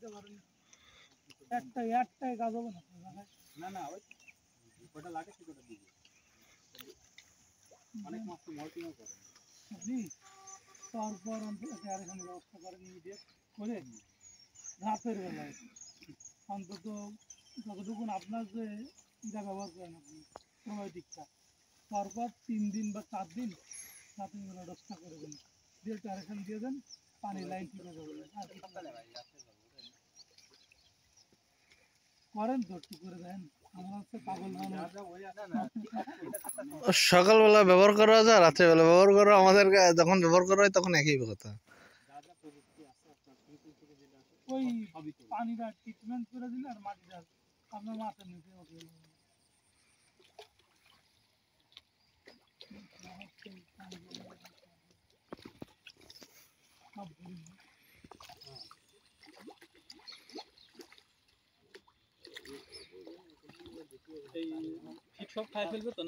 দিতে পারেন একটাই কাজ হবে না না ওই কটা লাগে সেটা দিবে অনেক মাছ তো মল্টিও করে আপনি তারপর আরেকখানে ব্যবস্থা করেন ইমিডিয়েট করে রাতের বেলায় অন্তত যতটুকু আপনার যে যা ব্যবহার করেন আপনি সময় দিকটা তারপর 3 দিন বা 4 দিন রাতের বেলা ব্যবস্থা করবেন দিয়ে কারেকশন দিয়ে দেন পানি লাইন ঠিক হয়ে যাবে করেন তো একটু করে দেন আমরা হচ্ছে পাগল সকালবেলা ব্যবহার করা যায় রাত্রেবেলা ব্যবহার করা আমাদের যখন ব্যবহার করা হয় তখন একই কথা ওই পানিটা ট্রিটমেন্ট করে দিলে আর মাটিটা আপনার মাথার নিচে উঠে এই সব খাই ফেলবে তো